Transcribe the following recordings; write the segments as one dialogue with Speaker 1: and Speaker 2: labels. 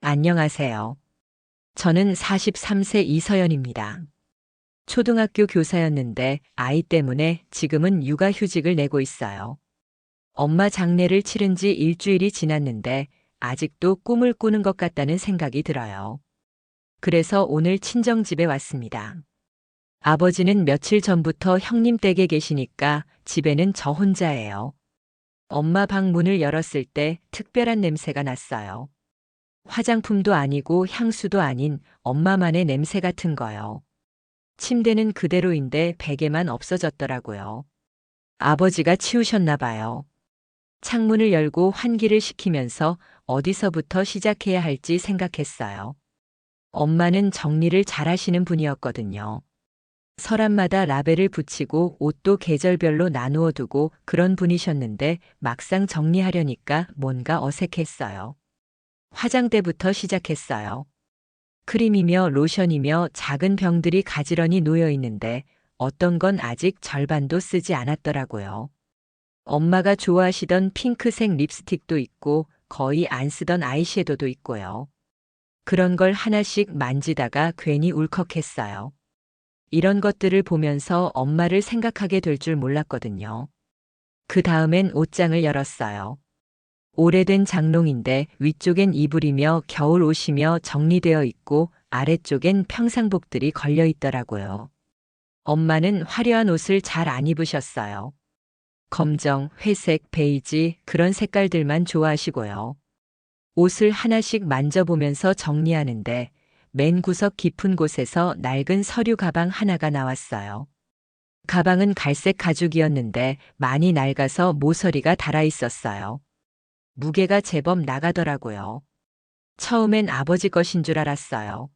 Speaker 1: 안녕하세요. 저는 43세 이서연입니다. 초등학교 교사였는데 아이 때문에 지금은 육아휴직을 내고 있어요. 엄마 장례를 치른 지 일주일이 지났는데 아직도 꿈을 꾸는 것 같다는 생각이 들어요. 그래서 오늘 친정집에 왔습니다. 아버지는 며칠 전부터 형님 댁에 계시니까 집에는 저 혼자예요. 엄마 방 문을 열었을 때 특별한 냄새가 났어요. 화장품도 아니고 향수도 아닌 엄마만의 냄새 같은 거요. 침대는 그대로인데 베개만 없어졌더라고요. 아버지가 치우셨나 봐요. 창문을 열고 환기를 시키면서 어디서부터 시작해야 할지 생각했어요. 엄마는 정리를 잘 하시는 분이었거든요. 서랍마다 라벨을 붙이고 옷도 계절별로 나누어 두고 그런 분이셨는데 막상 정리하려니까 뭔가 어색했어요. 화장대부터 시작했어요. 크림이며 로션이며 작은 병들이 가지런히 놓여 있는데 어떤 건 아직 절반도 쓰지 않았더라고요. 엄마가 좋아하시던 핑크색 립스틱도 있고 거의 안 쓰던 아이섀도도 있고요. 그런 걸 하나씩 만지다가 괜히 울컥했어요. 이런 것들을 보면서 엄마를 생각하게 될 줄 몰랐거든요. 그 다음엔 옷장을 열었어요. 오래된 장롱인데 위쪽엔 이불이며 겨울 옷이며 정리되어 있고 아래쪽엔 평상복들이 걸려 있더라고요. 엄마는 화려한 옷을 잘 안 입으셨어요. 검정, 회색, 베이지 그런 색깔들만 좋아하시고요. 옷을 하나씩 만져보면서 정리하는데 맨 구석 깊은 곳에서 낡은 서류 가방 하나가 나왔어요. 가방은 갈색 가죽이었는데 많이 낡아서 모서리가 달아 있었어요. 무게가 제법 나가더라고요. 처음엔 아버지 것인 줄 알았어요.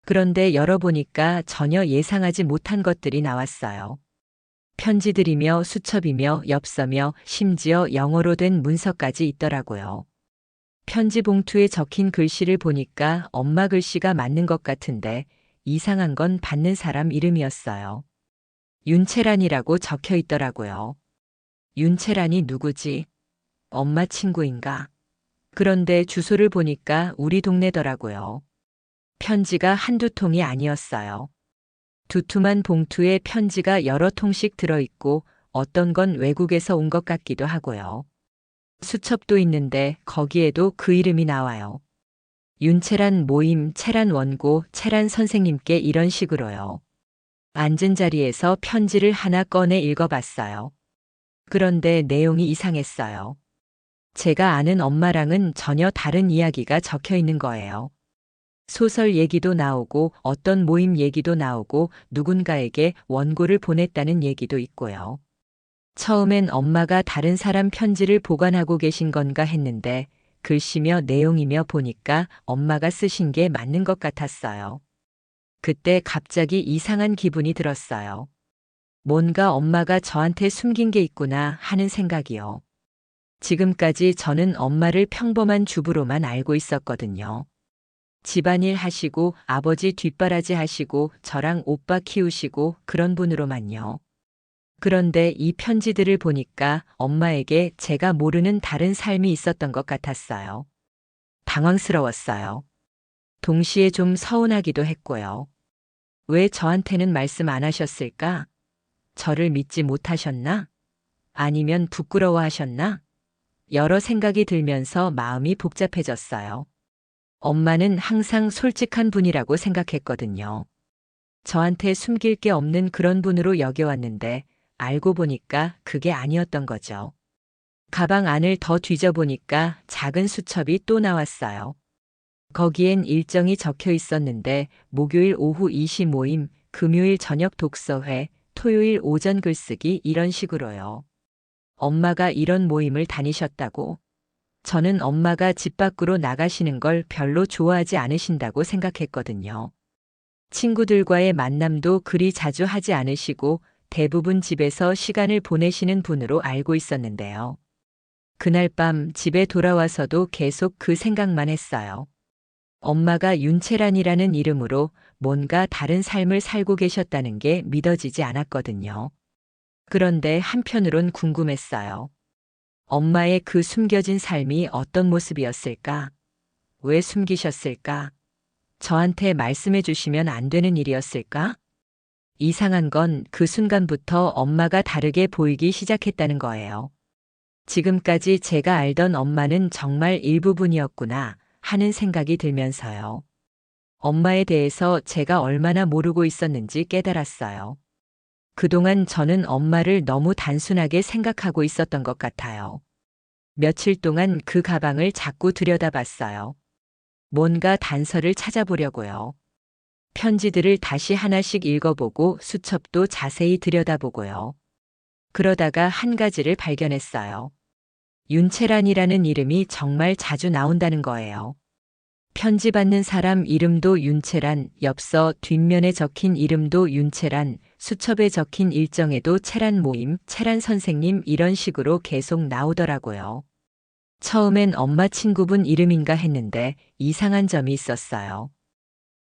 Speaker 1: 그런데 열어보니까 전혀 예상하지 못한 것들이 나왔어요. 편지들이며 수첩이며 엽서며 심지어 영어로 된 문서까지 있더라고요. 편지 봉투에 적힌 글씨를 보니까 엄마 글씨가 맞는 것 같은데 이상한 건 받는 사람 이름이었어요. 윤채란이라고 적혀 있더라고요. 윤채란이 누구지? 엄마 친구인가? 그런데 주소를 보니까 우리 동네더라고요. 편지가 한두 통이 아니었어요. 두툼한 봉투에 편지가 여러 통씩 들어있고 어떤 건 외국에서 온 것 같기도 하고요. 수첩도 있는데 거기에도 그 이름이 나와요. 윤채란 모임, 채란 원고, 채란 선생님께 이런 식으로요. 앉은 자리에서 편지를 하나 꺼내 읽어봤어요. 그런데 내용이 이상했어요. 제가 아는 엄마랑은 전혀 다른 이야기가 적혀 있는 거예요. 소설 얘기도 나오고 어떤 모임 얘기도 나오고 누군가에게 원고를 보냈다는 얘기도 있고요. 처음엔 엄마가 다른 사람 편지를 보관하고 계신 건가 했는데 글씨며 내용이며 보니까 엄마가 쓰신 게 맞는 것 같았어요. 그때 갑자기 이상한 기분이 들었어요. 뭔가 엄마가 저한테 숨긴 게 있구나 하는 생각이요. 지금까지 저는 엄마를 평범한 주부로만 알고 있었거든요. 집안일 하시고 아버지 뒷바라지 하시고 저랑 오빠 키우시고 그런 분으로만요. 그런데 이 편지들을 보니까 엄마에게 제가 모르는 다른 삶이 있었던 것 같았어요. 당황스러웠어요. 동시에 좀 서운하기도 했고요. 왜 저한테는 말씀 안 하셨을까? 저를 믿지 못하셨나? 아니면 부끄러워하셨나? 여러 생각이 들면서 마음이 복잡해졌어요. 엄마는 항상 솔직한 분이라고 생각했거든요. 저한테 숨길 게 없는 그런 분으로 여겨왔는데 알고 보니까 그게 아니었던 거죠. 가방 안을 더 뒤져보니까 작은 수첩이 또 나왔어요. 거기엔 일정이 적혀 있었는데 목요일 오후 2시 모임, 금요일 저녁 독서회, 토요일 오전 글쓰기 이런 식으로요. 엄마가 이런 모임을 다니셨다고? 저는 엄마가 집 밖으로 나가시는 걸 별로 좋아하지 않으신다고 생각했거든요. 친구들과의 만남도 그리 자주 하지 않으시고 대부분 집에서 시간을 보내시는 분으로 알고 있었는데요. 그날 밤 집에 돌아와서도 계속 그 생각만 했어요. 엄마가 윤채란이라는 이름으로 뭔가 다른 삶을 살고 계셨다는 게 믿어지지 않았거든요. 그런데 한편으론 궁금했어요. 엄마의 그 숨겨진 삶이 어떤 모습이었을까? 왜 숨기셨을까? 저한테 말씀해 주시면 안 되는 일이었을까? 이상한 건 그 순간부터 엄마가 다르게 보이기 시작했다는 거예요. 지금까지 제가 알던 엄마는 정말 일부분이었구나 하는 생각이 들면서요. 엄마에 대해서 제가 얼마나 모르고 있었는지 깨달았어요. 그동안 저는 엄마를 너무 단순하게 생각하고 있었던 것 같아요. 며칠 동안 그 가방을 자꾸 들여다봤어요. 뭔가 단서를 찾아보려고요. 편지들을 다시 하나씩 읽어보고 수첩도 자세히 들여다보고요. 그러다가 한 가지를 발견했어요. 윤채란이라는 이름이 정말 자주 나온다는 거예요. 편지 받는 사람 이름도 윤채란, 엽서 뒷면에 적힌 이름도 윤채란, 수첩에 적힌 일정에도 채란 모임, 채란 선생님 이런 식으로 계속 나오더라고요. 처음엔 엄마 친구분 이름인가 했는데 이상한 점이 있었어요.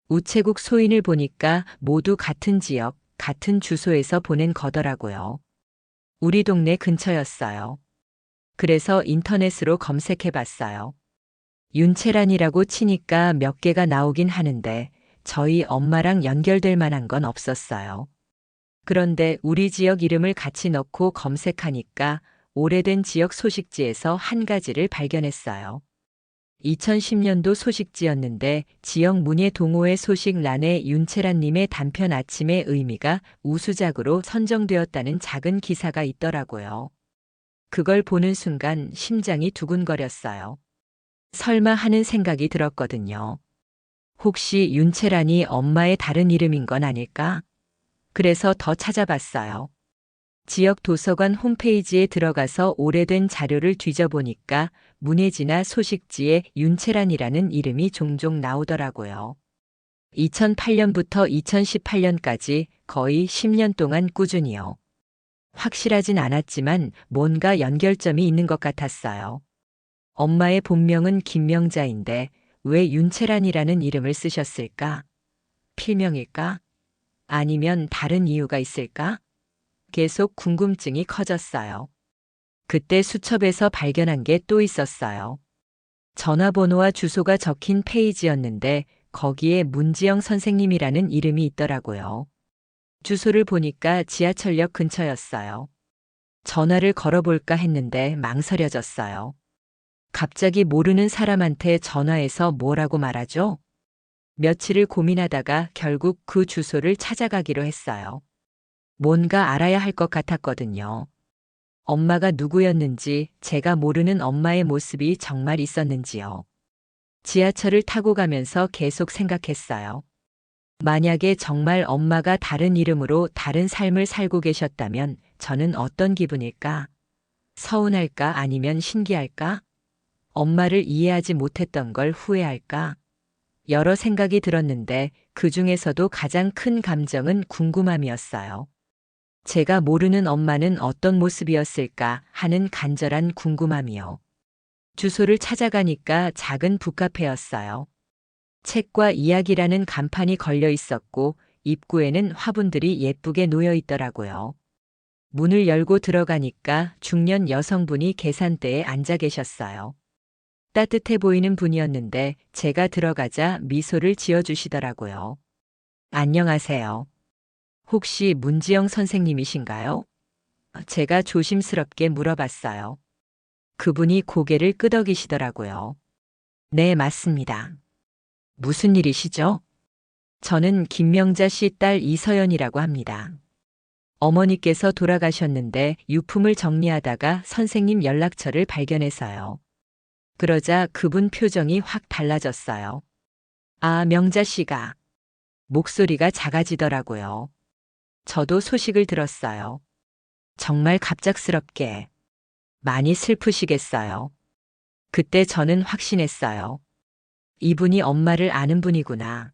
Speaker 1: 우체국 소인을 보니까 모두 같은 지역, 같은 주소에서 보낸 거더라고요. 우리 동네 근처였어요. 그래서 인터넷으로 검색해 봤어요. 윤채란이라고 치니까 몇 개가 나오긴 하는데 저희 엄마랑 연결될 만한 건 없었어요. 그런데 우리 지역 이름을 같이 넣고 검색하니까 오래된 지역 소식지에서 한 가지를 발견했어요. 2010년도 소식지였는데 지역 문예 동호회 소식란에 윤채란님의 단편 아침의 의미가 우수작으로 선정되었다는 작은 기사가 있더라고요. 그걸 보는 순간 심장이 두근거렸어요. 설마 하는 생각이 들었거든요. 혹시 윤채란이 엄마의 다른 이름인 건 아닐까? 그래서 더 찾아봤어요. 지역 도서관 홈페이지에 들어가서 오래된 자료를 뒤져보니까 문예지나 소식지에 윤채란이라는 이름이 종종 나오더라고요. 2008년부터 2018년까지 거의 10년 동안 꾸준히요. 확실하진 않았지만 뭔가 연결점이 있는 것 같았어요. 엄마의 본명은 김명자인데 왜 윤채란이라는 이름을 쓰셨을까? 필명일까? 아니면 다른 이유가 있을까? 계속 궁금증이 커졌어요. 그때 수첩에서 발견한 게 또 있었어요. 전화번호와 주소가 적힌 페이지였는데 거기에 문지영 선생님이라는 이름이 있더라고요. 주소를 보니까 지하철역 근처였어요. 전화를 걸어볼까 했는데 망설여졌어요. 갑자기 모르는 사람한테 전화해서 뭐라고 말하죠? 며칠을 고민하다가 결국 그 주소를 찾아가기로 했어요. 뭔가 알아야 할 것 같았거든요. 엄마가 누구였는지, 제가 모르는 엄마의 모습이 정말 있었는지요. 지하철을 타고 가면서 계속 생각했어요. 만약에 정말 엄마가 다른 이름으로 다른 삶을 살고 계셨다면 저는 어떤 기분일까? 서운할까 아니면 신기할까? 엄마를 이해하지 못했던 걸 후회할까? 여러 생각이 들었는데 그 중에서도 가장 큰 감정은 궁금함이었어요. 제가 모르는 엄마는 어떤 모습이었을까 하는 간절한 궁금함이요. 주소를 찾아가니까 작은 북카페였어요. 책과 이야기라는 간판이 걸려 있었고 입구에는 화분들이 예쁘게 놓여 있더라고요. 문을 열고 들어가니까 중년 여성분이 계산대에 앉아 계셨어요. 따뜻해 보이는 분이었는데 제가 들어가자 미소를 지어주시더라고요. 안녕하세요. 혹시 문지영 선생님이신가요? 제가 조심스럽게 물어봤어요. 그분이 고개를 끄덕이시더라고요. 네, 맞습니다. 무슨 일이시죠? 저는 김명자 씨 딸 이서연이라고 합니다. 어머니께서 돌아가셨는데 유품을 정리하다가 선생님 연락처를 발견해서요. 그러자 그분 표정이 확 달라졌어요. 아, 명자 씨가. 목소리가 작아지더라고요. 저도 소식을 들었어요. 정말 갑작스럽게. 많이 슬프시겠어요. 그때 저는 확신했어요. 이분이 엄마를 아는 분이구나.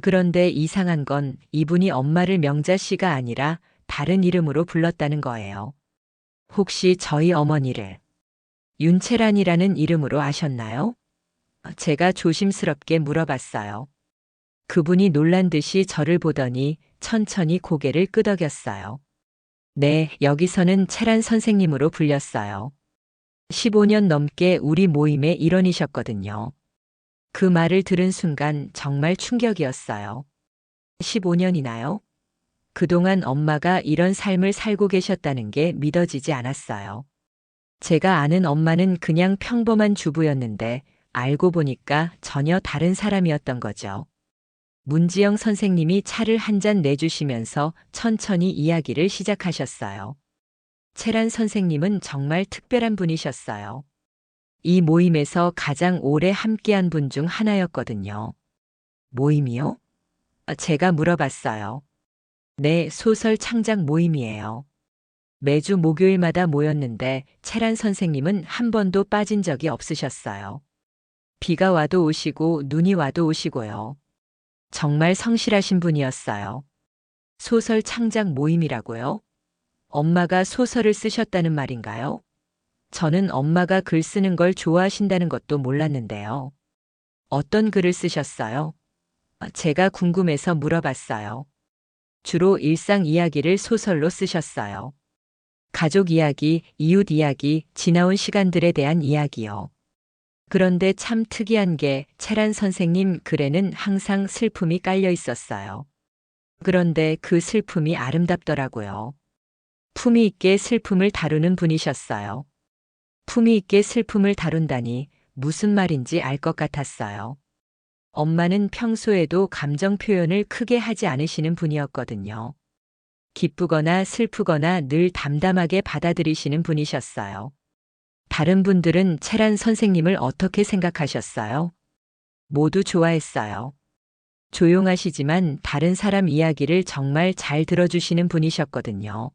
Speaker 1: 그런데 이상한 건 이분이 엄마를 명자 씨가 아니라 다른 이름으로 불렀다는 거예요. 혹시 저희 어머니를 윤채란이라는 이름으로 아셨나요? 제가 조심스럽게 물어봤어요. 그분이 놀란 듯이 저를 보더니 천천히 고개를 끄덕였어요. 네, 여기서는 채란 선생님으로 불렸어요. 15년 넘게 우리 모임의 일원이셨거든요. 그 말을 들은 순간 정말 충격이었어요. 15년이나요? 그동안 엄마가 이런 삶을 살고 계셨다는 게 믿어지지 않았어요. 제가 아는 엄마는 그냥 평범한 주부였는데 알고 보니까 전혀 다른 사람이었던 거죠. 문지영 선생님이 차를 한 잔 내주시면서 천천히 이야기를 시작하셨어요. 채란 선생님은 정말 특별한 분이셨어요. 이 모임에서 가장 오래 함께한 분 중 하나였거든요. 모임이요? 제가 물어봤어요. 네, 소설 창작 모임이에요. 매주 목요일마다 모였는데 채란 선생님은 한 번도 빠진 적이 없으셨어요. 비가 와도 오시고 눈이 와도 오시고요. 정말 성실하신 분이었어요. 소설 창작 모임이라고요? 엄마가 소설을 쓰셨다는 말인가요? 저는 엄마가 글 쓰는 걸 좋아하신다는 것도 몰랐는데요. 어떤 글을 쓰셨어요? 제가 궁금해서 물어봤어요. 주로 일상 이야기를 소설로 쓰셨어요. 가족 이야기, 이웃 이야기, 지나온 시간들에 대한 이야기요. 그런데 참 특이한 게 채란 선생님 글에는 항상 슬픔이 깔려 있었어요. 그런데 그 슬픔이 아름답더라고요. 품위 있게 슬픔을 다루는 분이셨어요. 품위 있게 슬픔을 다룬다니 무슨 말인지 알 것 같았어요. 엄마는 평소에도 감정 표현을 크게 하지 않으시는 분이었거든요. 기쁘거나 슬프거나 늘 담담하게 받아들이시는 분이셨어요. 다른 분들은 채란 선생님을 어떻게 생각하셨어요? 모두 좋아했어요. 조용하시지만 다른 사람 이야기를 정말 잘 들어주시는 분이셨거든요.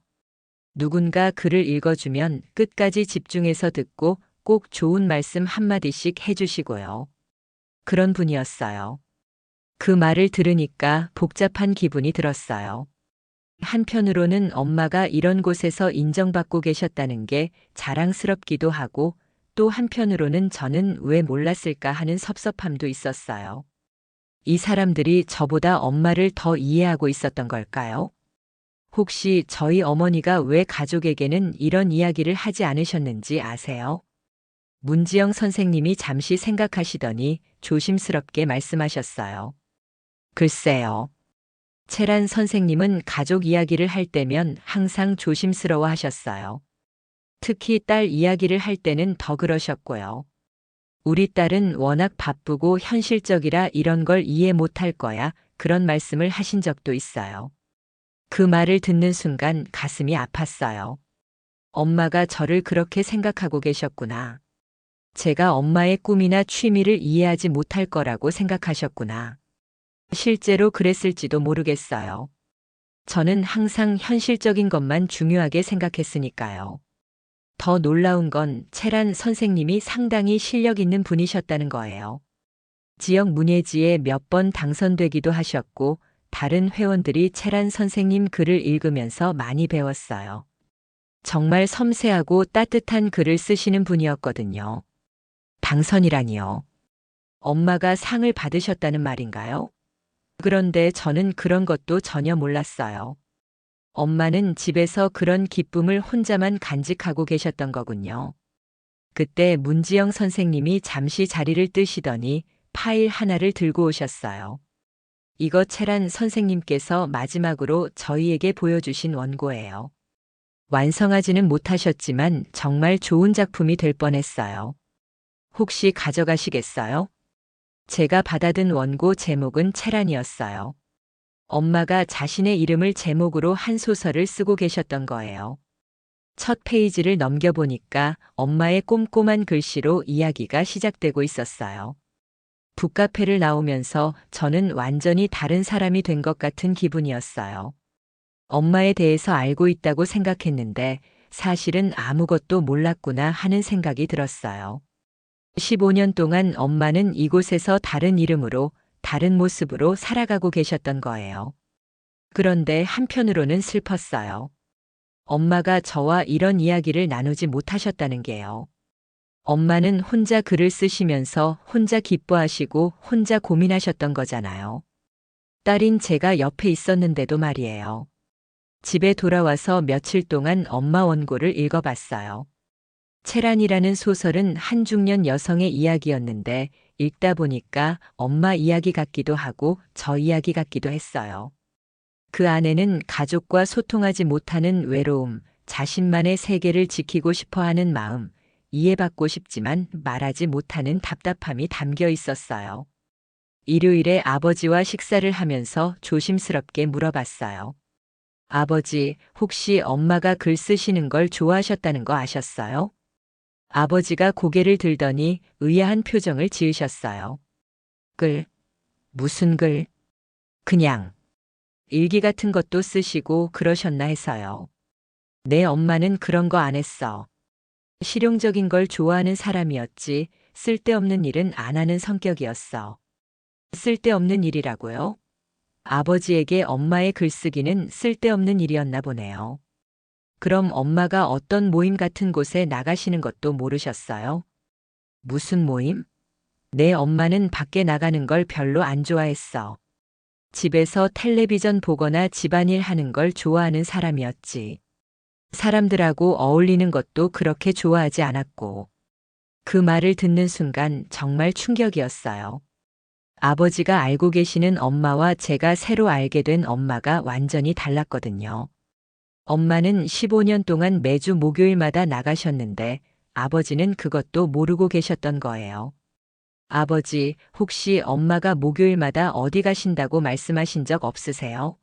Speaker 1: 누군가 글을 읽어주면 끝까지 집중해서 듣고 꼭 좋은 말씀 한마디씩 해주시고요. 그런 분이었어요. 그 말을 들으니까 복잡한 기분이 들었어요. 한편으로는 엄마가 이런 곳에서 인정받고 계셨다는 게 자랑스럽기도 하고 또 한편으로는 저는 왜 몰랐을까 하는 섭섭함도 있었어요. 이 사람들이 저보다 엄마를 더 이해하고 있었던 걸까요? 혹시 저희 어머니가 왜 가족에게는 이런 이야기를 하지 않으셨는지 아세요? 문지영 선생님이 잠시 생각하시더니 조심스럽게 말씀하셨어요. 글쎄요. 채란 선생님은 가족 이야기를 할 때면 항상 조심스러워 하셨어요. 특히 딸 이야기를 할 때는 더 그러셨고요. 우리 딸은 워낙 바쁘고 현실적이라 이런 걸 이해 못할 거야. 그런 말씀을 하신 적도 있어요. 그 말을 듣는 순간 가슴이 아팠어요. 엄마가 저를 그렇게 생각하고 계셨구나. 제가 엄마의 꿈이나 취미를 이해하지 못할 거라고 생각하셨구나. 실제로 그랬을지도 모르겠어요. 저는 항상 현실적인 것만 중요하게 생각했으니까요. 더 놀라운 건 채란 선생님이 상당히 실력 있는 분이셨다는 거예요. 지역 문예지에 몇 번 당선되기도 하셨고 다른 회원들이 채란 선생님 글을 읽으면서 많이 배웠어요. 정말 섬세하고 따뜻한 글을 쓰시는 분이었거든요. 당선이라니요. 엄마가 상을 받으셨다는 말인가요? 그런데 저는 그런 것도 전혀 몰랐어요. 엄마는 집에서 그런 기쁨을 혼자만 간직하고 계셨던 거군요. 그때 문지영 선생님이 잠시 자리를 뜨시더니 파일 하나를 들고 오셨어요. 이거 채란 선생님께서 마지막으로 저희에게 보여주신 원고예요. 완성하지는 못하셨지만 정말 좋은 작품이 될 뻔했어요. 혹시 가져가시겠어요? 제가 받아든 원고 제목은 채란이었어요. 엄마가 자신의 이름을 제목으로 한 소설을 쓰고 계셨던 거예요. 첫 페이지를 넘겨보니까 엄마의 꼼꼼한 글씨로 이야기가 시작되고 있었어요. 북카페를 나오면서 저는 완전히 다른 사람이 된 것 같은 기분이었어요. 엄마에 대해서 알고 있다고 생각했는데 사실은 아무것도 몰랐구나 하는 생각이 들었어요. 15년 동안 엄마는 이곳에서 다른 이름으로, 다른 모습으로 살아가고 계셨던 거예요. 그런데 한편으로는 슬펐어요. 엄마가 저와 이런 이야기를 나누지 못하셨다는 게요. 엄마는 혼자 글을 쓰시면서 혼자 기뻐하시고 혼자 고민하셨던 거잖아요. 딸인 제가 옆에 있었는데도 말이에요. 집에 돌아와서 며칠 동안 엄마 원고를 읽어봤어요. 채란이라는 소설은 한 중년 여성의 이야기였는데 읽다 보니까 엄마 이야기 같기도 하고 저 이야기 같기도 했어요. 그 안에는 가족과 소통하지 못하는 외로움, 자신만의 세계를 지키고 싶어 하는 마음, 이해받고 싶지만 말하지 못하는 답답함이 담겨 있었어요. 일요일에 아버지와 식사를 하면서 조심스럽게 물어봤어요. 아버지, 혹시 엄마가 글 쓰시는 걸 좋아하셨다는 거 아셨어요? 아버지가 고개를 들더니 의아한 표정을 지으셨어요. 글, 무슨 글? 그냥 일기 같은 것도 쓰시고 그러셨나 해서요. 내 엄마는 그런 거 안 했어. 실용적인 걸 좋아하는 사람이었지 쓸데없는 일은 안 하는 성격이었어. 쓸데없는 일이라고요? 아버지에게 엄마의 글쓰기는 쓸데없는 일이었나 보네요. 그럼 엄마가 어떤 모임 같은 곳에 나가시는 것도 모르셨어요? 무슨 모임? 내 엄마는 밖에 나가는 걸 별로 안 좋아했어. 집에서 텔레비전 보거나 집안일 하는 걸 좋아하는 사람이었지. 사람들하고 어울리는 것도 그렇게 좋아하지 않았고. 그 말을 듣는 순간 정말 충격이었어요. 아버지가 알고 계시는 엄마와 제가 새로 알게 된 엄마가 완전히 달랐거든요. 엄마는 15년 동안 매주 목요일마다 나가셨는데 아버지는 그것도 모르고 계셨던 거예요. 아버지, 혹시 엄마가 목요일마다 어디 가신다고 말씀하신 적 없으세요?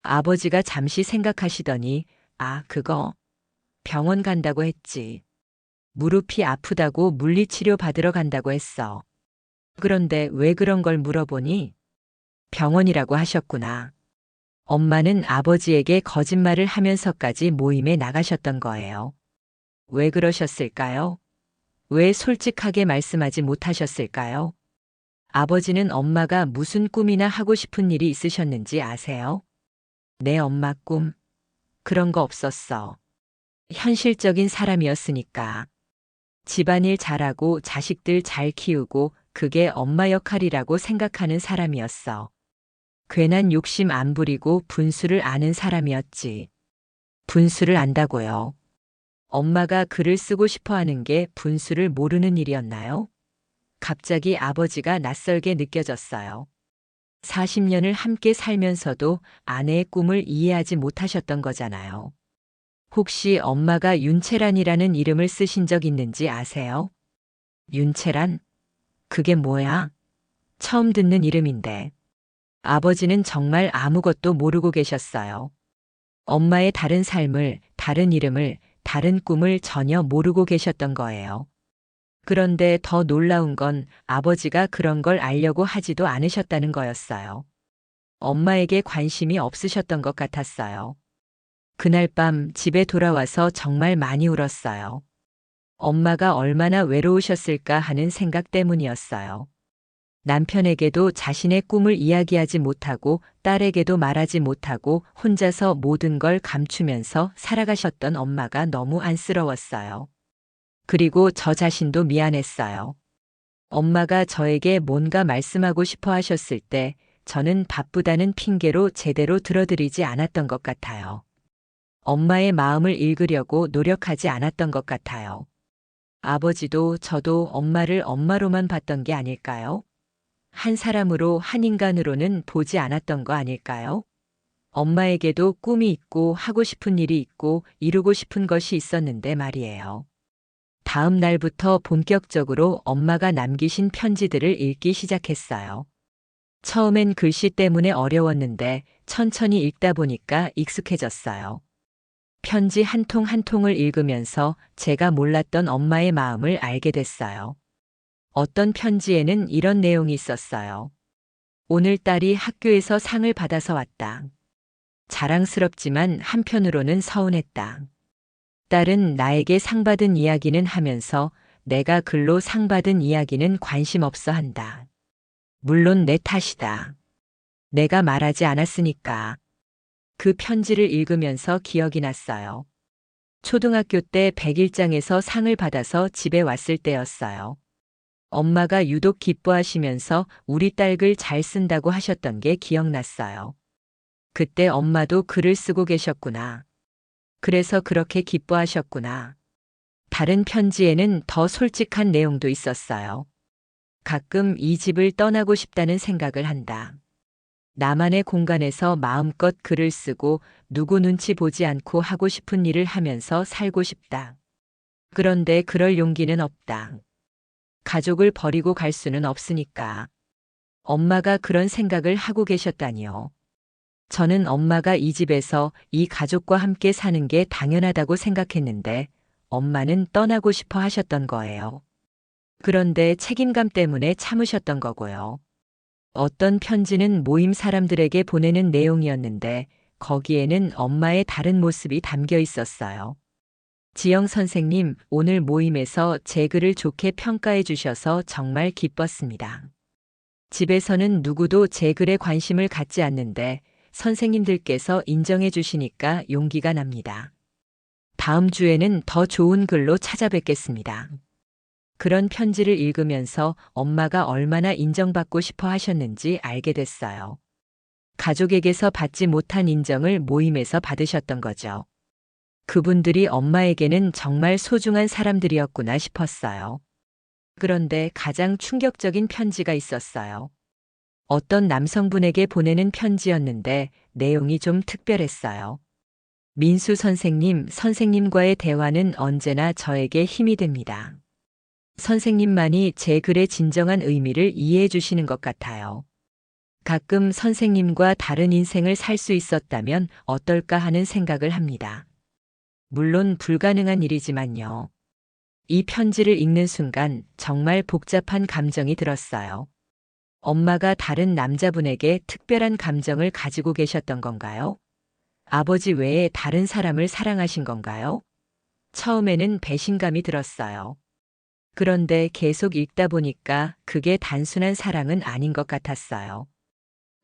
Speaker 1: 아버지가 잠시 생각하시더니, 아, 그거 병원 간다고 했지. 무릎이 아프다고 물리치료 받으러 간다고 했어. 그런데 왜 그런 걸 물어보니? 병원이라고 하셨구나. 엄마는 아버지에게 거짓말을 하면서까지 모임에 나가셨던 거예요. 왜 그러셨을까요? 왜 솔직하게 말씀하지 못하셨을까요? 아버지는 엄마가 무슨 꿈이나 하고 싶은 일이 있으셨는지 아세요? 내 엄마 꿈. 그런 거 없었어. 현실적인 사람이었으니까. 집안일 잘하고 자식들 잘 키우고 그게 엄마 역할이라고 생각하는 사람이었어. 괜한 욕심 안 부리고 분수를 아는 사람이었지. 분수를 안다고요. 엄마가 글을 쓰고 싶어 하는 게 분수를 모르는 일이었나요? 갑자기 아버지가 낯설게 느껴졌어요. 40년을 함께 살면서도 아내의 꿈을 이해하지 못하셨던 거잖아요. 혹시 엄마가 윤채란이라는 이름을 쓰신 적 있는지 아세요? 윤채란? 그게 뭐야? 처음 듣는 이름인데. 아버지는 정말 아무것도 모르고 계셨어요. 엄마의 다른 삶을, 다른 이름을, 다른 꿈을 전혀 모르고 계셨던 거예요. 그런데 더 놀라운 건 아버지가 그런 걸 알려고 하지도 않으셨다는 거였어요. 엄마에게 관심이 없으셨던 것 같았어요. 그날 밤 집에 돌아와서 정말 많이 울었어요. 엄마가 얼마나 외로우셨을까 하는 생각 때문이었어요. 남편에게도 자신의 꿈을 이야기하지 못하고 딸에게도 말하지 못하고 혼자서 모든 걸 감추면서 살아가셨던 엄마가 너무 안쓰러웠어요. 그리고 저 자신도 미안했어요. 엄마가 저에게 뭔가 말씀하고 싶어 하셨을 때 저는 바쁘다는 핑계로 제대로 들어드리지 않았던 것 같아요. 엄마의 마음을 읽으려고 노력하지 않았던 것 같아요. 아버지도 저도 엄마를 엄마로만 봤던 게 아닐까요? 한 사람으로, 한 인간으로는 보지 않았던 거 아닐까요? 엄마에게도 꿈이 있고 하고 싶은 일이 있고 이루고 싶은 것이 있었는데 말이에요. 다음 날부터 본격적으로 엄마가 남기신 편지들을 읽기 시작했어요. 처음엔 글씨 때문에 어려웠는데 천천히 읽다 보니까 익숙해졌어요. 편지 한 통 한 통을 읽으면서 제가 몰랐던 엄마의 마음을 알게 됐어요. 어떤 편지에는 이런 내용이 있었어요. 오늘 딸이 학교에서 상을 받아서 왔다. 자랑스럽지만 한편으로는 서운했다. 딸은 나에게 상 받은 이야기는 하면서 내가 글로 상 받은 이야기는 관심 없어 한다. 물론 내 탓이다. 내가 말하지 않았으니까. 그 편지를 읽으면서 기억이 났어요. 초등학교 때 100일장에서 상을 받아서 집에 왔을 때였어요. 엄마가 유독 기뻐하시면서 우리 딸 글 잘 쓴다고 하셨던 게 기억났어요. 그때 엄마도 글을 쓰고 계셨구나. 그래서 그렇게 기뻐하셨구나. 다른 편지에는 더 솔직한 내용도 있었어요. 가끔 이 집을 떠나고 싶다는 생각을 한다. 나만의 공간에서 마음껏 글을 쓰고 누구 눈치 보지 않고 하고 싶은 일을 하면서 살고 싶다. 그런데 그럴 용기는 없다. 가족을 버리고 갈 수는 없으니까. 엄마가 그런 생각을 하고 계셨다니요. 저는 엄마가 이 집에서 이 가족과 함께 사는 게 당연하다고 생각했는데 엄마는 떠나고 싶어 하셨던 거예요. 그런데 책임감 때문에 참으셨던 거고요. 어떤 편지는 모임 사람들에게 보내는 내용이었는데 거기에는 엄마의 다른 모습이 담겨 있었어요. 지영 선생님, 오늘 모임에서 제 글을 좋게 평가해 주셔서 정말 기뻤습니다. 집에서는 누구도 제 글에 관심을 갖지 않는데 선생님들께서 인정해 주시니까 용기가 납니다. 다음 주에는 더 좋은 글로 찾아뵙겠습니다. 그런 편지를 읽으면서 엄마가 얼마나 인정받고 싶어 하셨는지 알게 됐어요. 가족에게서 받지 못한 인정을 모임에서 받으셨던 거죠. 그분들이 엄마에게는 정말 소중한 사람들이었구나 싶었어요. 그런데 가장 충격적인 편지가 있었어요. 어떤 남성분에게 보내는 편지였는데 내용이 좀 특별했어요. 민수 선생님, 선생님과의 대화는 언제나 저에게 힘이 됩니다. 선생님만이 제 글의 진정한 의미를 이해해 주시는 것 같아요. 가끔 선생님과 다른 인생을 살 수 있었다면 어떨까 하는 생각을 합니다. 물론 불가능한 일이지만요. 이 편지를 읽는 순간 정말 복잡한 감정이 들었어요. 엄마가 다른 남자분에게 특별한 감정을 가지고 계셨던 건가요? 아버지 외에 다른 사람을 사랑하신 건가요? 처음에는 배신감이 들었어요. 그런데 계속 읽다 보니까 그게 단순한 사랑은 아닌 것 같았어요.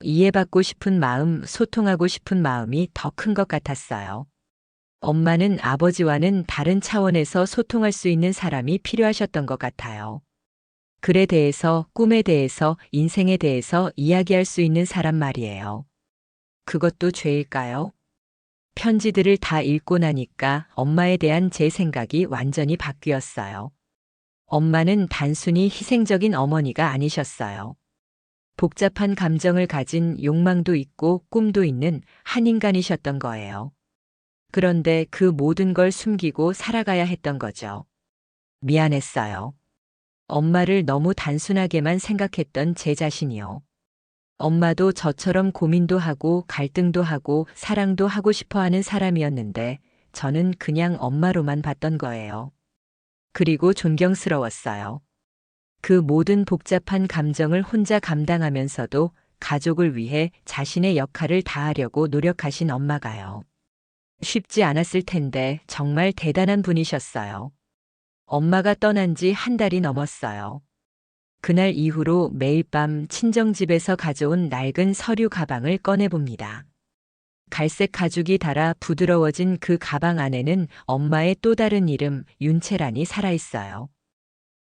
Speaker 1: 이해받고 싶은 마음, 소통하고 싶은 마음이 더 큰 것 같았어요. 엄마는 아버지와는 다른 차원에서 소통할 수 있는 사람이 필요하셨던 것 같아요. 글에 대해서, 꿈에 대해서, 인생에 대해서 이야기할 수 있는 사람 말이에요. 그것도 죄일까요? 편지들을 다 읽고 나니까 엄마에 대한 제 생각이 완전히 바뀌었어요. 엄마는 단순히 희생적인 어머니가 아니셨어요. 복잡한 감정을 가진 욕망도 있고 꿈도 있는 한 인간이셨던 거예요. 그런데 그 모든 걸 숨기고 살아가야 했던 거죠. 미안했어요. 엄마를 너무 단순하게만 생각했던 제 자신이요. 엄마도 저처럼 고민도 하고 갈등도 하고 사랑도 하고 싶어 하는 사람이었는데 저는 그냥 엄마로만 봤던 거예요. 그리고 존경스러웠어요. 그 모든 복잡한 감정을 혼자 감당하면서도 가족을 위해 자신의 역할을 다하려고 노력하신 엄마가요. 쉽지 않았을 텐데 정말 대단한 분이셨어요. 엄마가 떠난 지 한 달이 넘었어요. 그날 이후로 매일 밤 친정집에서 가져온 낡은 서류 가방을 꺼내봅니다. 갈색 가죽이 달아 부드러워진 그 가방 안에는 엄마의 또 다른 이름 윤채란이 살아있어요.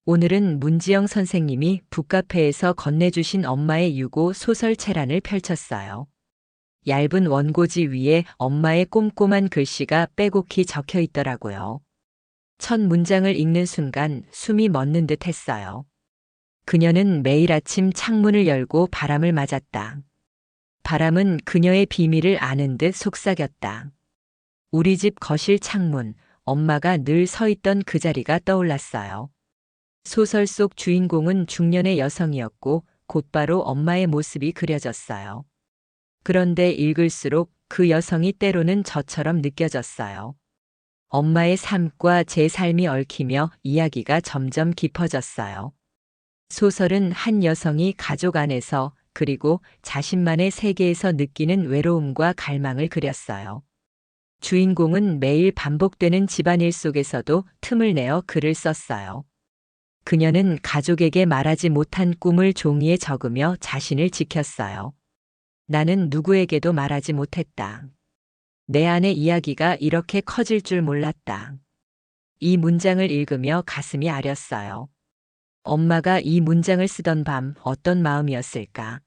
Speaker 1: 오늘은 문지영 선생님이 북카페에서 건네주신 엄마의 유고 소설 채란을 펼쳤어요. 얇은 원고지 위에 엄마의 꼼꼼한 글씨가 빼곡히 적혀 있더라고요. 첫 문장을 읽는 순간 숨이 멎는 듯 했어요. 그녀는 매일 아침 창문을 열고 바람을 맞았다. 바람은 그녀의 비밀을 아는 듯 속삭였다. 우리 집 거실 창문, 엄마가 늘 서 있던 그 자리가 떠올랐어요. 소설 속 주인공은 중년의 여성이었고 곧바로 엄마의 모습이 그려졌어요. 그런데 읽을수록 그 여성이 때로는 저처럼 느껴졌어요. 엄마의 삶과 제 삶이 얽히며 이야기가 점점 깊어졌어요. 소설은 한 여성이 가족 안에서 그리고 자신만의 세계에서 느끼는 외로움과 갈망을 그렸어요. 주인공은 매일 반복되는 집안일 속에서도 틈을 내어 글을 썼어요. 그녀는 가족에게 말하지 못한 꿈을 종이에 적으며 자신을 지켰어요. 나는 누구에게도 말하지 못했다. 내 안의 이야기가 이렇게 커질 줄 몰랐다. 이 문장을 읽으며 가슴이 아렸어요. 엄마가 이 문장을 쓰던 밤 어떤 마음이었을까?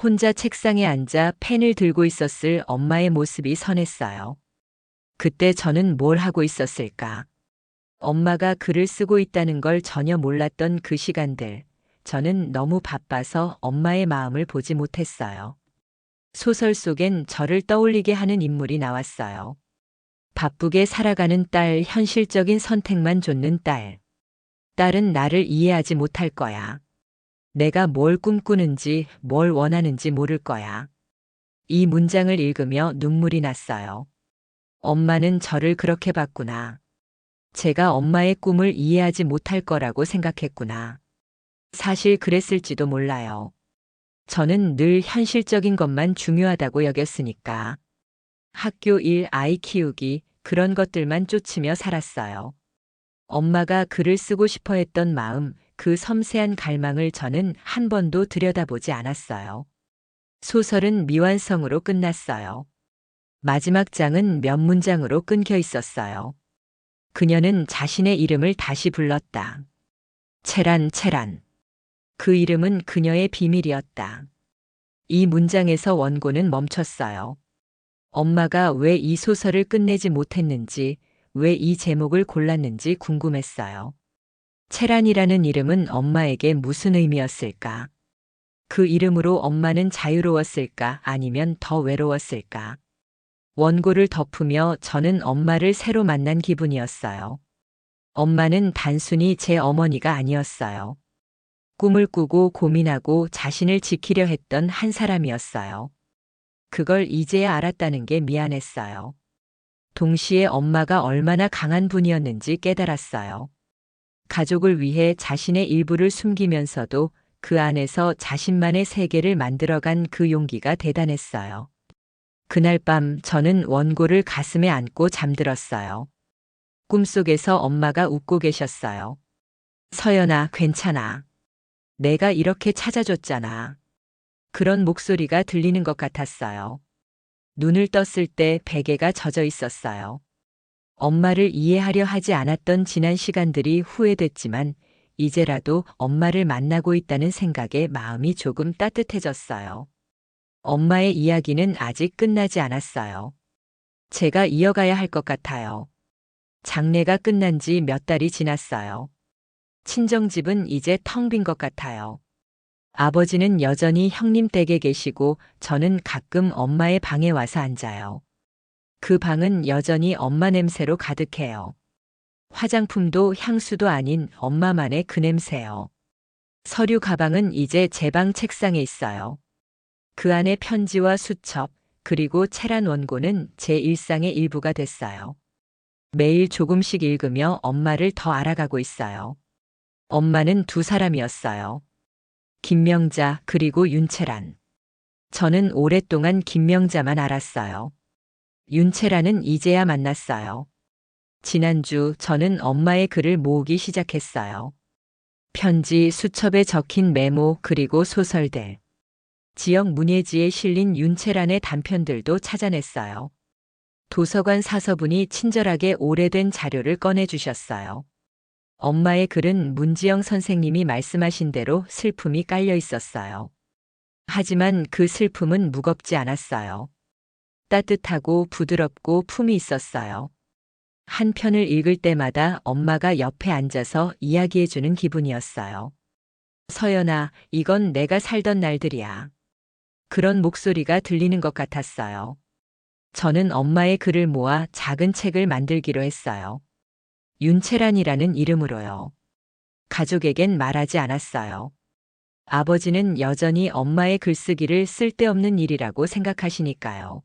Speaker 1: 혼자 책상에 앉아 펜을 들고 있었을 엄마의 모습이 선했어요. 그때 저는 뭘 하고 있었을까? 엄마가 글을 쓰고 있다는 걸 전혀 몰랐던 그 시간들, 저는 너무 바빠서 엄마의 마음을 보지 못했어요. 소설 속엔 저를 떠올리게 하는 인물이 나왔어요. 바쁘게 살아가는 딸, 현실적인 선택만 좇는 딸. 딸은 나를 이해하지 못할 거야. 내가 뭘 꿈꾸는지, 뭘 원하는지 모를 거야. 이 문장을 읽으며 눈물이 났어요. 엄마는 저를 그렇게 봤구나. 제가 엄마의 꿈을 이해하지 못할 거라고 생각했구나. 사실 그랬을지도 몰라요. 저는 늘 현실적인 것만 중요하다고 여겼으니까. 학교 일, 아이 키우기, 그런 것들만 쫓으며 살았어요. 엄마가 글을 쓰고 싶어 했던 마음, 그 섬세한 갈망을 저는 한 번도 들여다보지 않았어요. 소설은 미완성으로 끝났어요. 마지막 장은 몇 문장으로 끊겨 있었어요. 그녀는 자신의 이름을 다시 불렀다. 체란, 체란. 그 이름은 그녀의 비밀이었다. 이 문장에서 원고는 멈췄어요. 엄마가 왜 이 소설을 끝내지 못했는지, 왜 이 제목을 골랐는지 궁금했어요. 체란이라는 이름은 엄마에게 무슨 의미였을까? 그 이름으로 엄마는 자유로웠을까? 아니면 더 외로웠을까? 원고를 덮으며 저는 엄마를 새로 만난 기분이었어요. 엄마는 단순히 제 어머니가 아니었어요. 꿈을 꾸고 고민하고 자신을 지키려 했던 한 사람이었어요. 그걸 이제야 알았다는 게 미안했어요. 동시에 엄마가 얼마나 강한 분이었는지 깨달았어요. 가족을 위해 자신의 일부를 숨기면서도 그 안에서 자신만의 세계를 만들어간 그 용기가 대단했어요. 그날 밤 저는 원고를 가슴에 안고 잠들었어요. 꿈속에서 엄마가 웃고 계셨어요. 서연아, 괜찮아. 내가 이렇게 찾아줬잖아. 그런 목소리가 들리는 것 같았어요. 눈을 떴을 때 베개가 젖어 있었어요. 엄마를 이해하려 하지 않았던 지난 시간들이 후회됐지만 이제라도 엄마를 만나고 있다는 생각에 마음이 조금 따뜻해졌어요. 엄마의 이야기는 아직 끝나지 않았어요. 제가 이어가야 할 것 같아요. 장례가 끝난 지 몇 달이 지났어요. 친정집은 이제 텅 빈 것 같아요. 아버지는 여전히 형님 댁에 계시고 저는 가끔 엄마의 방에 와서 앉아요. 그 방은 여전히 엄마 냄새로 가득해요. 화장품도 향수도 아닌 엄마만의 그 냄새요. 서류 가방은 이제 제 방 책상에 있어요. 그 안에 편지와 수첩, 그리고 체란 원고는 제 일상의 일부가 됐어요. 매일 조금씩 읽으며 엄마를 더 알아가고 있어요. 엄마는 두 사람이었어요. 김명자 그리고 윤채란. 저는 오랫동안 김명자만 알았어요. 윤채란은 이제야 만났어요. 지난주 저는 엄마의 글을 모으기 시작했어요. 편지, 수첩에 적힌 메모 그리고 소설들. 지역 문예지에 실린 윤채란의 단편들도 찾아냈어요. 도서관 사서분이 친절하게 오래된 자료를 꺼내주셨어요. 엄마의 글은 문지영 선생님이 말씀하신 대로 슬픔이 깔려 있었어요. 하지만 그 슬픔은 무겁지 않았어요. 따뜻하고 부드럽고 품이 있었어요. 한 편을 읽을 때마다 엄마가 옆에 앉아서 이야기해주는 기분이었어요. 서연아, 이건 내가 살던 날들이야. 그런 목소리가 들리는 것 같았어요. 저는 엄마의 글을 모아 작은 책을 만들기로 했어요. 윤채란이라는 이름으로요. 가족에겐 말하지 않았어요. 아버지는 여전히 엄마의 글쓰기를 쓸데없는 일이라고 생각하시니까요.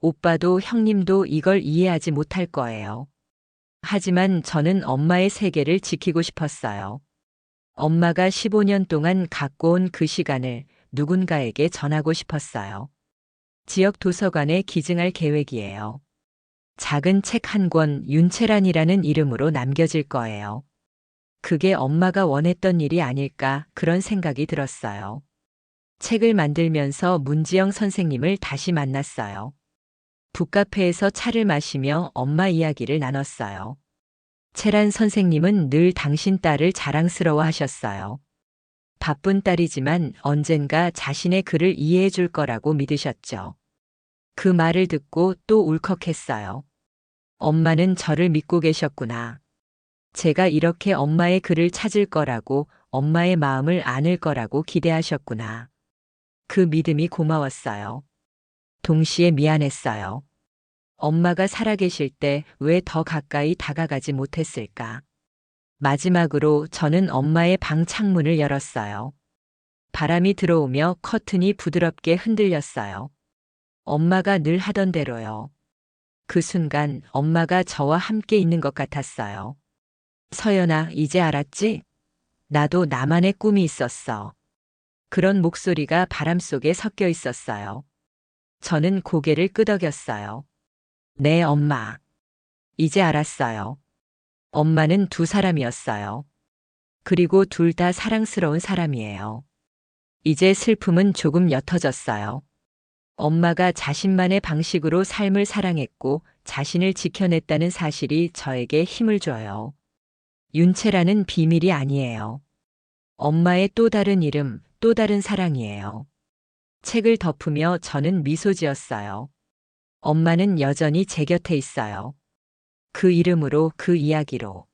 Speaker 1: 오빠도 형님도 이걸 이해하지 못할 거예요. 하지만 저는 엄마의 세계를 지키고 싶었어요. 엄마가 15년 동안 갖고 온 그 시간을 누군가에게 전하고 싶었어요. 지역 도서관에 기증할 계획이에요. 작은 책 한 권 윤채란이라는 이름으로 남겨질 거예요. 그게 엄마가 원했던 일이 아닐까 그런 생각이 들었어요. 책을 만들면서 문지영 선생님을 다시 만났어요. 북카페에서 차를 마시며 엄마 이야기를 나눴어요. 채란 선생님은 늘 당신 딸을 자랑스러워 하셨어요. 바쁜 딸이지만 언젠가 자신의 글을 이해해 줄 거라고 믿으셨죠. 그 말을 듣고 또 울컥했어요. 엄마는 저를 믿고 계셨구나. 제가 이렇게 엄마의 글을 찾을 거라고, 엄마의 마음을 아는 거라고 기대하셨구나. 그 믿음이 고마웠어요. 동시에 미안했어요. 엄마가 살아계실 때 왜 더 가까이 다가가지 못했을까? 마지막으로 저는 엄마의 방 창문을 열었어요. 바람이 들어오며 커튼이 부드럽게 흔들렸어요. 엄마가 늘 하던 대로요. 그 순간 엄마가 저와 함께 있는 것 같았어요. 서연아, 이제 알았지? 나도 나만의 꿈이 있었어. 그런 목소리가 바람 속에 섞여 있었어요. 저는 고개를 끄덕였어요. 네, 엄마. 이제 알았어요. 엄마는 두 사람이었어요. 그리고 둘 다 사랑스러운 사람이에요. 이제 슬픔은 조금 옅어졌어요. 엄마가 자신만의 방식으로 삶을 사랑했고 자신을 지켜냈다는 사실이 저에게 힘을 줘요. 윤채라는 비밀이 아니에요. 엄마의 또 다른 이름, 또 다른 사랑이에요. 책을 덮으며 저는 미소 지었어요. 엄마는 여전히 제 곁에 있어요. 그 이름으로, 그 이야기로.